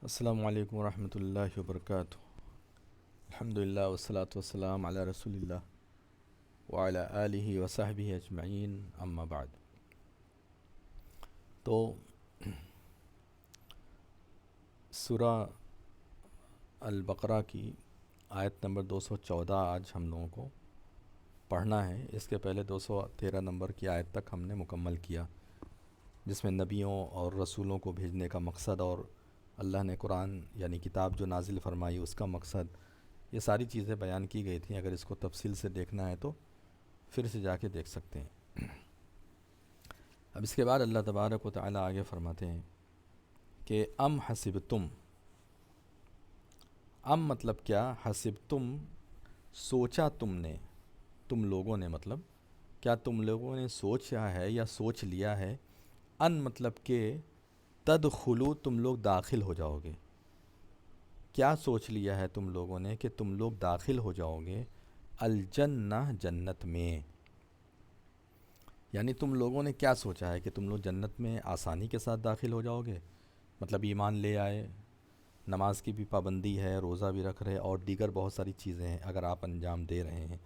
السلام علیکم ورحمۃ اللہ وبرکاتہ۔ الحمدللہ والصلاة والسلام علی رسول اللہ وعلی آلہ وصحبہ اجمعین، اما بعد۔ تو سورہ البقرہ کی آیت نمبر 214 آج ہم لوگوں کو پڑھنا ہے۔ اس کے پہلے 213 نمبر کی آیت تک ہم نے مکمل کیا، جس میں نبیوں اور رسولوں کو بھیجنے کا مقصد اور اللہ نے قرآن یعنی کتاب جو نازل فرمائی اس کا مقصد، یہ ساری چیزیں بیان کی گئی تھیں۔ اگر اس کو تفصیل سے دیکھنا ہے تو پھر سے جا کے دیکھ سکتے ہیں۔ اب اس کے بعد اللہ تبارک و تعالی آگے فرماتے ہیں کہ ام حسبتم، ام مطلب کیا، حسبتم سوچا تم نے، تم لوگوں نے مطلب کیا تم لوگوں نے سوچا ہے یا سوچ لیا ہے، ان مطلب کہ تدخلو تم لوگ داخل ہو جاؤ گے، کیا سوچ لیا ہے تم لوگوں نے کہ تم لوگ داخل ہو جاؤ گے الجنہ جنت میں، یعنی تم لوگوں نے کیا سوچا ہے کہ تم لوگ جنت میں آسانی کے ساتھ داخل ہو جاؤ گے، مطلب ایمان لے آئے، نماز کی بھی پابندی ہے، روزہ بھی رکھ رہے اور دیگر بہت ساری چیزیں ہیں اگر آپ انجام دے رہے ہیں،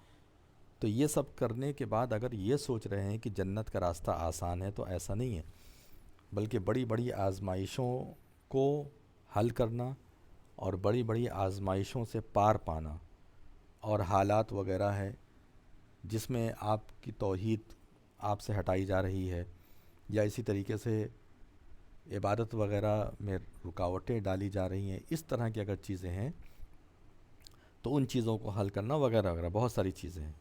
تو یہ سب کرنے کے بعد اگر یہ سوچ رہے ہیں کہ جنت کا راستہ آسان ہے تو ایسا نہیں ہے، بلکہ بڑی بڑی آزمائشوں کو حل کرنا اور بڑی بڑی آزمائشوں سے پار پانا اور حالات وغیرہ ہے جس میں آپ کی توحید آپ سے ہٹائی جا رہی ہے، یا اسی طریقے سے عبادت وغیرہ میں رکاوٹیں ڈالی جا رہی ہیں، اس طرح کی اگر چیزیں ہیں تو ان چیزوں کو حل کرنا وغیرہ وغیرہ بہت ساری چیزیں ہیں،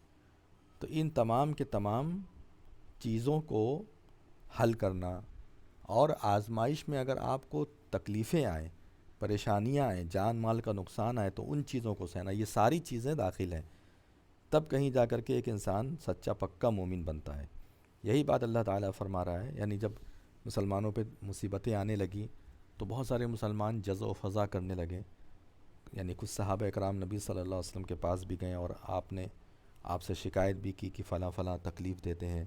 تو ان تمام کے تمام چیزوں کو حل کرنا، اور آزمائش میں اگر آپ کو تکلیفیں آئیں، پریشانیاں آئیں، جان مال کا نقصان آئے تو ان چیزوں کو سہنا، یہ ساری چیزیں داخل ہیں، تب کہیں جا کر کے ایک انسان سچا پکا مومن بنتا ہے۔ یہی بات اللہ تعالیٰ فرما رہا ہے، یعنی جب مسلمانوں پہ مصیبتیں آنے لگیں تو بہت سارے مسلمان جز و فضا کرنے لگے، یعنی کچھ صحابہ اکرام نبی صلی اللہ علیہ وسلم کے پاس بھی گئے اور آپ سے شکایت بھی کی کہ فلاں فلاں تکلیف دیتے ہیں،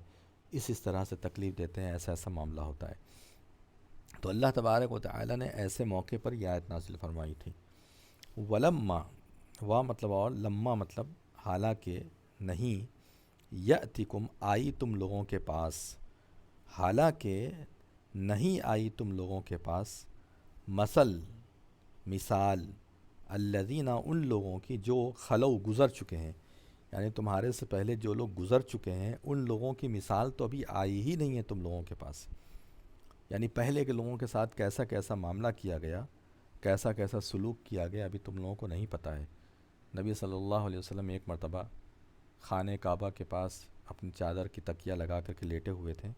اس طرح سے تکلیف دیتے ہیں، ایسا ایسا معاملہ ہوتا ہے۔ تو اللہ تبارک و تعالی نے ایسے موقع پر یہ آیت نازل فرمائی تھی۔ ولما، وا مطلب اور، لما مطلب حالانکہ نہیں، یأتکم آئی تم لوگوں کے پاس، حالانکہ نہیں آئی تم لوگوں کے پاس، مثال الذین ان لوگوں کی جو خلو گزر چکے ہیں، یعنی تمہارے سے پہلے جو لوگ گزر چکے ہیں ان لوگوں کی مثال تو ابھی آئی ہی نہیں ہے تم لوگوں کے پاس، یعنی پہلے کے لوگوں کے ساتھ کیسا کیسا معاملہ کیا گیا، کیسا کیسا سلوک کیا گیا، ابھی تم لوگوں کو نہیں پتہ ہے۔ نبی صلی اللہ علیہ وسلم ایک مرتبہ خانہ کعبہ کے پاس اپنی چادر کی تکیہ لگا کر کے لیٹے ہوئے تھے،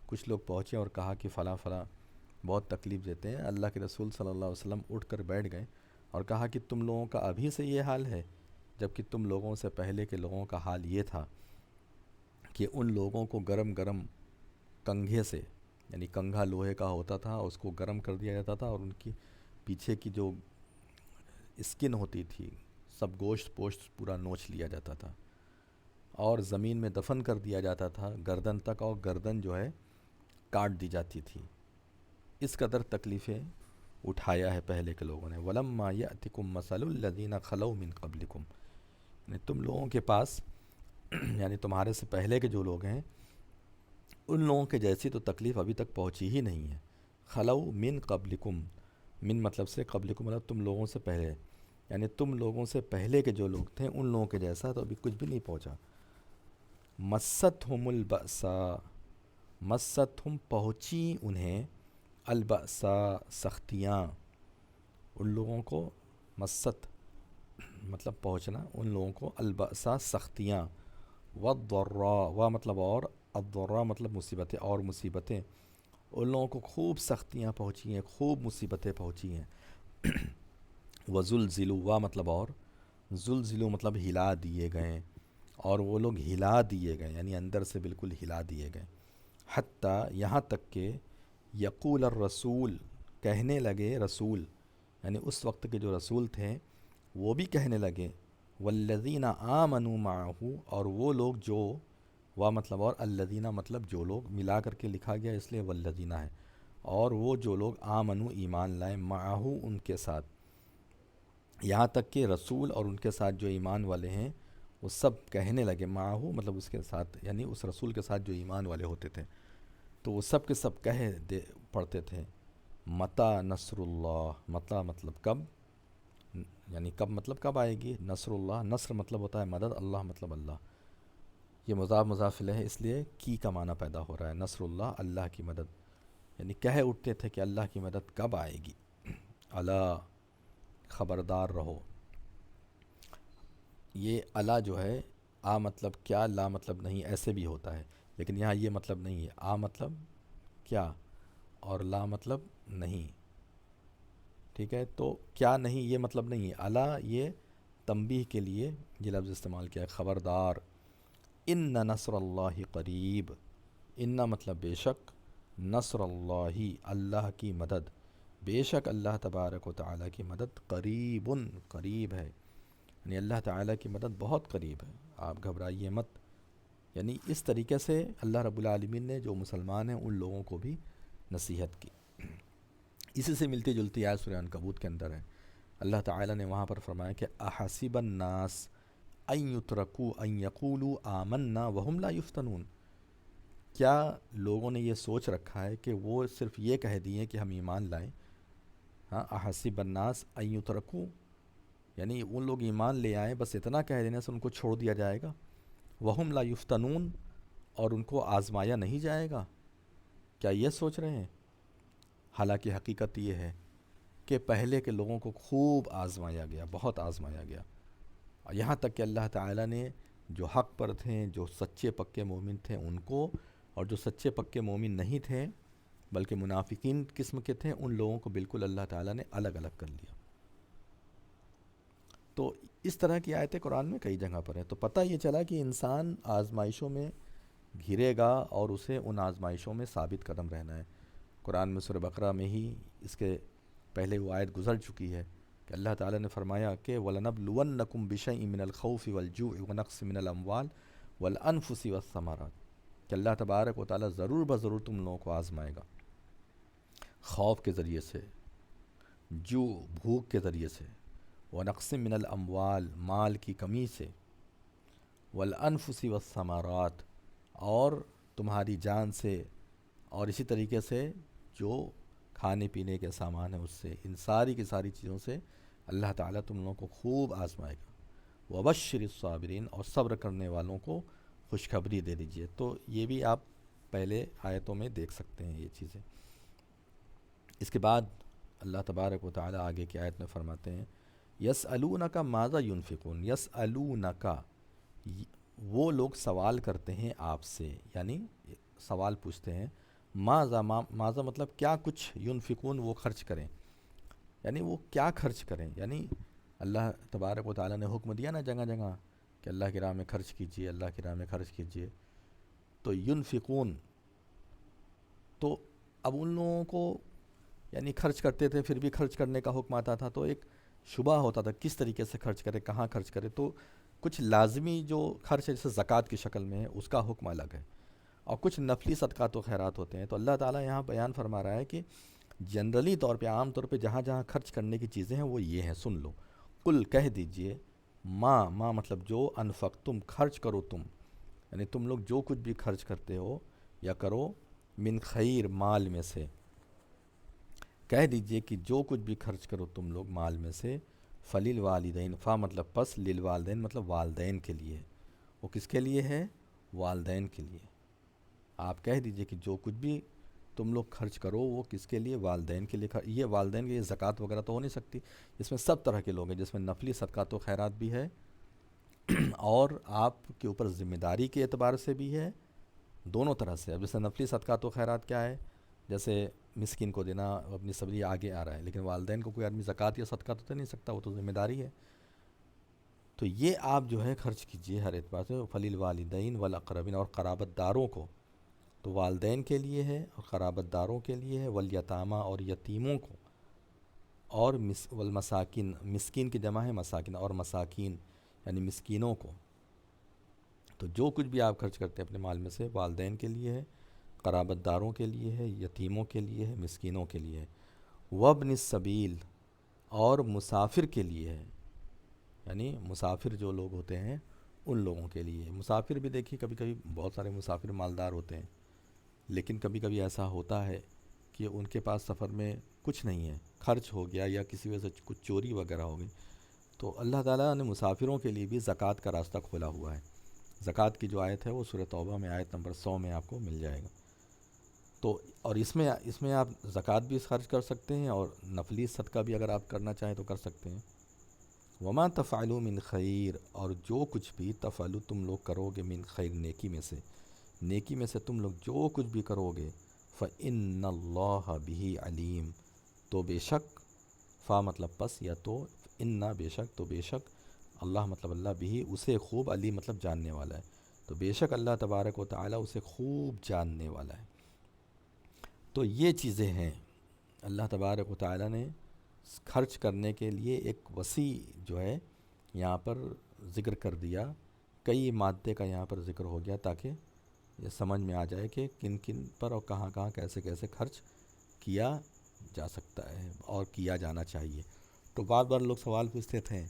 کچھ لوگ پہنچے اور کہا کہ فلاں فلاں بہت تکلیف دیتے ہیں، اللہ کے رسول صلی اللہ علیہ وسلم اٹھ کر بیٹھ گئے اور کہا کہ تم لوگوں کا ابھی سے یہ حال ہے، جبکہ تم لوگوں سے پہلے کے لوگوں کا حال یہ تھا کہ ان لوگوں کو گرم گرم کنگھے سے، یعنی کنگھا لوہے کا ہوتا تھا، اس کو گرم کر دیا جاتا تھا اور ان کی پیچھے کی جو اسکن ہوتی تھی سب گوشت پوشت پورا نوچ لیا جاتا تھا اور زمین میں دفن کر دیا جاتا تھا گردن تک، اور گردن جو ہے کاٹ دی جاتی تھی، اس قدر تکلیفیں اٹھایا ہے پہلے کے لوگوں نے۔ وَلَمَّا يَأْتِكُمْ مَثَلُ الَّذِينَ خَلَوْا مِن قَبْلِكُمْ، یعنی تم لوگوں کے پاس یعنی تمہارے سے پہلے کے جو لوگ ہیں ان لوگوں کے جیسی تو تکلیف ابھی تک پہنچی ہی نہیں ہے۔ خلو من قبلکم، من مطلب سے قبلکم مطلب تم لوگوں سے پہلے، یعنی تم لوگوں سے پہلے کے جو لوگ تھے ان لوگوں کے جیسا تو ابھی کچھ بھی نہیں پہنچا۔ مستہم البأساء، مستہم پہنچی انہیں، البأساء سختیاں، ان لوگوں کو مست مطلب پہنچنا، ان لوگوں کو البأساء سختیاں، والضراء و مطلب اور، الضراء مطلب مصیبتیں اور مصیبتیں، ان لوگوں کو خوب سختیاں پہنچی ہیں، خوب مصیبتیں پہنچی ہیں۔ وزلزلوا و مطلب اور، زلزلوا مطلب ہلا دیے گئے، اور وہ لوگ ہلا دیے گئے یعنی اندر سے بالکل ہلا دیے گئے، حتیٰ یہاں تک کہ یقول الرسول کہنے لگے رسول، یعنی اس وقت کے جو رسول تھے وہ بھی کہنے لگے، والذین آمنوا معہ، اور وہ لوگ جو، وا مطلب اور، الذین مطلب جو لوگ، ملا کر کے لکھا گیا اس لیے والذین ہے، اور وہ جو لوگ آمنو ایمان لائیں معہو ان کے ساتھ، یہاں تک کہ رسول اور ان کے ساتھ جو ایمان والے ہیں وہ سب کہنے لگے، معہو مطلب اس کے ساتھ یعنی اس رسول کے ساتھ جو ایمان والے ہوتے تھے تو وہ سب کے سب پڑھتے تھے متا نصر اللہ، متا مطلب کب، یعنی کب مطلب کب آئے گی، نصر اللہ، نصر مطلب ہوتا ہے مدد، اللہ مطلب اللہ، یہ مضاف مضاف الیہ ہے اس لیے کی کا معنی پیدا ہو رہا ہے، نصر اللہ اللہ کی مدد، یعنی کہہ اٹھتے تھے کہ اللہ کی مدد کب آئے گی، اللہ خبردار رہو۔ یہ اللہ جو ہے آ مطلب کیا، لا مطلب نہیں ایسے بھی ہوتا ہے، لیکن یہاں یہ مطلب نہیں ہے، آ مطلب کیا اور لا مطلب نہیں، ٹھیک ہے، تو کیا نہیں یہ مطلب نہیں ہے، اللہ یہ تنبیہ کے لیے یہ لفظ استعمال کیا ہے، خبردار، ان نصر اللہ قریب، ان مطلب بے شک، نصر اللہ اللہ کی مدد، بے شک اللہ تبارک و تعالیٰ کی مدد قریب قریب ہے، یعنی اللہ تعالیٰ کی مدد بہت قریب ہے، آپ گھبرائیے مت، یعنی اس طریقے سے اللہ رب العالمین نے جو مسلمان ہیں ان لوگوں کو بھی نصیحت کی۔ اسی سے ملتی جلتی آیت سورہ عنکبوت کے اندر ہے، اللہ تعالیٰ نے وہاں پر فرمایا کہ احسب الناس ان یترکوا ان یقولوا آمنا وہم لا یفتنون، کیا لوگوں نے یہ سوچ رکھا ہے کہ وہ صرف یہ کہہ دیے کہ ہم ایمان لائیں، ہاں، احسب الناس ان یترکوا، یعنی ان لوگ ایمان لے آئیں بس اتنا کہہ دینے سے ان کو چھوڑ دیا جائے گا، وہم لا یفتنون، اور ان کو آزمایا نہیں جائے گا، کیا یہ سوچ رہے ہیں؟ حالانکہ حقیقت یہ ہے کہ پہلے کے لوگوں کو خوب آزمایا گیا، بہت آزمایا گیا، یہاں تک کہ اللہ تعالیٰ نے جو حق پر تھے، جو سچے پکے مومن تھے ان کو، اور جو سچے پکے مومن نہیں تھے بلکہ منافقین قسم کے تھے ان لوگوں کو بالکل اللہ تعالیٰ نے الگ الگ کر لیا۔ تو اس طرح کی آیتیں قرآن میں کئی جگہ پر ہیں، تو پتہ یہ چلا کہ انسان آزمائشوں میں گھرے گا اور اسے ان آزمائشوں میں ثابت قدم رہنا ہے۔ قرآن میں سورہ بقرہ میں ہی اس کے پہلے وہ آیت گزر چکی ہے کہ اللہ تعالیٰ نے فرمایا کہ وَلَنَبْلُوَنَّكُمْ بِشَيْءٍ مِّنَ الْخَوْفِ وَالْجُوعِ وَنَقْصٍ مِّنَ الْأَمْوَالِ وَالْأَنفُسِ وَالثَّمَرَاتِ، کہ اللہ تبارک و تعالیٰ ضرور بضرور تم لوگوں کو آزمائے گا، خوف کے ذریعے سے، جو بھوک کے ذریعے سے، ونقص من الاموال مال کی کمی سے، والانفس والثمرات اور تمہاری جان سے، اور اسی طریقے سے جو کھانے پینے کے سامان ہے اس سے، ان ساری کی ساری چیزوں سے اللہ تعالیٰ تم لوگوں کو خوب آزمائے گا، وبشر الصابرین، اور صبر کرنے والوں کو خوشخبری دے دیجئے۔ تو یہ بھی آپ پہلے آیتوں میں دیکھ سکتے ہیں یہ چیزیں۔ اس کے بعد اللہ تبارک و تعالیٰ آگے کی آیت میں فرماتے ہیں یسألونک ماذا ینفقون، یسألونک، وہ لوگ سوال کرتے ہیں آپ سے، یعنی سوال پوچھتے ہیں، ماذا مطلب کیا کچھ، ینفقون وہ خرچ کریں، یعنی وہ کیا خرچ کریں، یعنی اللہ تبارک و تعالیٰ نے حکم دیا نا جگہ جگہ کہ اللہ کی راہ میں خرچ کیجئے، اللہ کی راہ میں خرچ کیجئے، تو ینفقون، تو اب ان لوگوں کو یعنی خرچ کرتے تھے پھر بھی خرچ کرنے کا حکم آتا تھا تو ایک شبہ ہوتا تھا کس طریقے سے خرچ کرے، کہاں خرچ کرے، تو کچھ لازمی جو خرچ ہے جیسے زکوٰۃ کی شکل میں ہے اس کا حکم الگ ہے، اور کچھ نفلی صدقات و خیرات ہوتے ہیں، تو اللہ تعالیٰ یہاں بیان فرما رہا ہے کہ جنرلی طور پہ، عام طور پہ جہاں جہاں خرچ کرنے کی چیزیں ہیں وہ یہ ہیں، سن لو، کل کہہ دیجئے، ماں مطلب جو، انفقتم خرچ کرو تم، یعنی تم لوگ جو کچھ بھی خرچ کرتے ہو یا کرو، من خیر مال میں سے، کہہ دیجئے کہ جو کچھ بھی خرچ کرو تم لوگ مال میں سے، فلیلوالدین، فا مطلب پس، للوالدین مطلب والدین کے لیے، وہ کس کے لیے ہے، والدین کے لیے، آپ کہہ دیجئے کہ جو کچھ بھی تم لوگ خرچ کرو وہ کس کے لیے، والدین کے لیے، یہ والدین کے لیے زکوٰۃ وغیرہ تو ہو نہیں سکتی، اس میں سب طرح کے لوگ ہیں، جس میں نفلی صدقات و خیرات بھی ہے اور آپ کے اوپر ذمہ داری کے اعتبار سے بھی ہے، دونوں طرح سے۔ اب جیسے نفلی صدقات و خیرات کیا ہے، جیسے مسکین کو دینا، اپنی صبری آگے آ رہا ہے، لیکن والدین کو کوئی آدمی زکوٰۃ یا صدقہ تو دے نہیں سکتا، وہ تو ذمہ داری ہے، تو یہ آپ جو ہے خرچ کیجئے ہر اعتبار سے، فلیل والدین والاقربین، اور قرابت داروں کو، تو والدین کے لیے ہے اور قرابت داروں کے لیے ہے، والیتامہ اور یتیموں کو، اور والمساکین، مسکین کی جمع ہے مساکین، اور مساکین یعنی مسکینوں کو، تو جو کچھ بھی آپ خرچ کرتے ہیں اپنے مال میں سے والدین کے لیے ہے، قرابت داروں کے لیے ہے، یتیموں کے لیے ہے، مسکینوں کے لیے ہے، وابن السبیل اور مسافر کے لیے ہے، یعنی مسافر جو لوگ ہوتے ہیں ان لوگوں کے لیے۔ مسافر بھی دیکھیے کبھی کبھی بہت سارے مسافر مالدار ہوتے ہیں، لیکن کبھی کبھی ایسا ہوتا ہے کہ ان کے پاس سفر میں کچھ نہیں ہے، خرچ ہو گیا یا کسی وجہ سے کچھ چوری وغیرہ ہو گئی، تو اللہ تعالیٰ نے مسافروں کے لیے بھی زکوٰۃ کا راستہ کھولا ہوا ہے۔ زکوٰۃ کی جو آیت ہے وہ سورہ توبہ میں آیت نمبر 100 میں آپ کو مل جائے گا۔ تو اور اس میں آپ زکوٰۃ بھی خرچ کر سکتے ہیں اور نفلی صدقہ بھی اگر آپ کرنا چاہیں تو کر سکتے ہیں۔ وما تفعلوا من خیر، اور جو کچھ بھی تفعلوا تم لوگ کرو گے، من خیر نیکی میں سے تم لوگ جو کچھ بھی کرو گے، فإن اللہ بہ علیم، تو بے شک، فا مطلب پس یا تو، ان بے شک، تو بے شک، اللہ مطلب اللہ بھی اسے خوب، علیم مطلب جاننے والا ہے، تو بے شک اللہ تبارک و تعالیٰ اسے خوب جاننے والا ہے۔ تو یہ چیزیں ہیں اللہ تبارک و تعالیٰ نے خرچ کرنے کے لیے ایک وسیع جو ہے یہاں پر ذکر کر دیا، کئی مادے کا یہاں پر ذکر ہو گیا تاکہ یہ سمجھ میں آ جائے کہ کن کن پر اور کہاں کہاں کیسے کیسے خرچ کیا جا سکتا ہے اور کیا جانا چاہیے۔ تو بار بار لوگ سوال پوچھتے تھے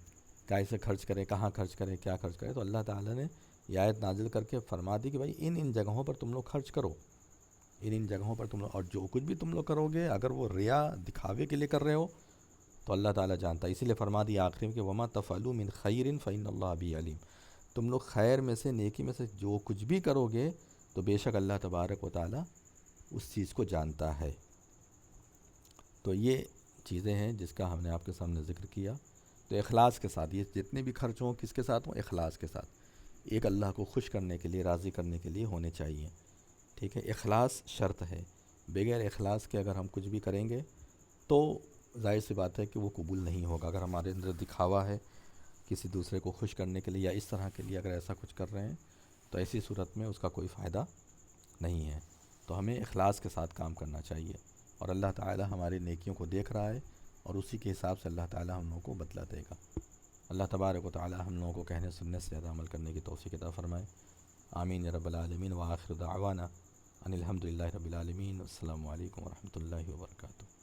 کیسے خرچ کریں، کہاں خرچ کریں، کیا خرچ کریں، تو اللہ تعالیٰ نے یہ آیت نازل کر کے فرما دی کہ بھائی ان جگہوں پر تم لوگ خرچ کرو، ان جگہوں پر تم لوگ، اور جو کچھ بھی تم لوگ کرو گے اگر وہ ریا دکھاوے کے لیے کر رہے ہو تو اللہ تعالیٰ جانتا ہے، اسی لیے فرما دیا آخری میں کہ وما تفعلوا من خیر فإن اللہ بہ علیم، تم لوگ خیر میں سے، نیکی میں سے جو کچھ بھی کرو گے تو بے شک اللہ تبارک و تعالیٰ اس چیز کو جانتا ہے۔ تو یہ چیزیں ہیں جس کا ہم نے آپ کے سامنے ذکر کیا۔ تو اخلاص کے ساتھ یہ جتنے بھی خرچ ہوں کس کے ساتھ ہوں، اخلاص کے ساتھ، ایک اللہ کو خوش کرنے کے لیے، راضی کرنے کے لیے ہونے چاہیے، ٹھیک ہے۔ اخلاص شرط ہے، بغیر اخلاص کے اگر ہم کچھ بھی کریں گے تو ظاہر سی بات ہے کہ وہ قبول نہیں ہوگا۔ اگر ہمارے اندر دکھاوا ہے کسی دوسرے کو خوش کرنے کے لیے یا اس طرح کے لیے اگر ایسا کچھ کر رہے ہیں تو ایسی صورت میں اس کا کوئی فائدہ نہیں ہے۔ تو ہمیں اخلاص کے ساتھ کام کرنا چاہیے، اور اللہ تعالی ہماری نیکیوں کو دیکھ رہا ہے اور اسی کے حساب سے اللہ تعالی ہم لوگوں کو بدلہ دے گا۔ اللہ تبارک و تعالی ہم لوگوں کو کہنے سننے سے زیادہ عمل کرنے کی توفیق عطا فرمائے۔ آمین یا رب العالمین، وآخر دعوانا ان الحمد للہ رب العالمین۔ السلام علیکم ورحمۃ اللہ وبرکاتہ۔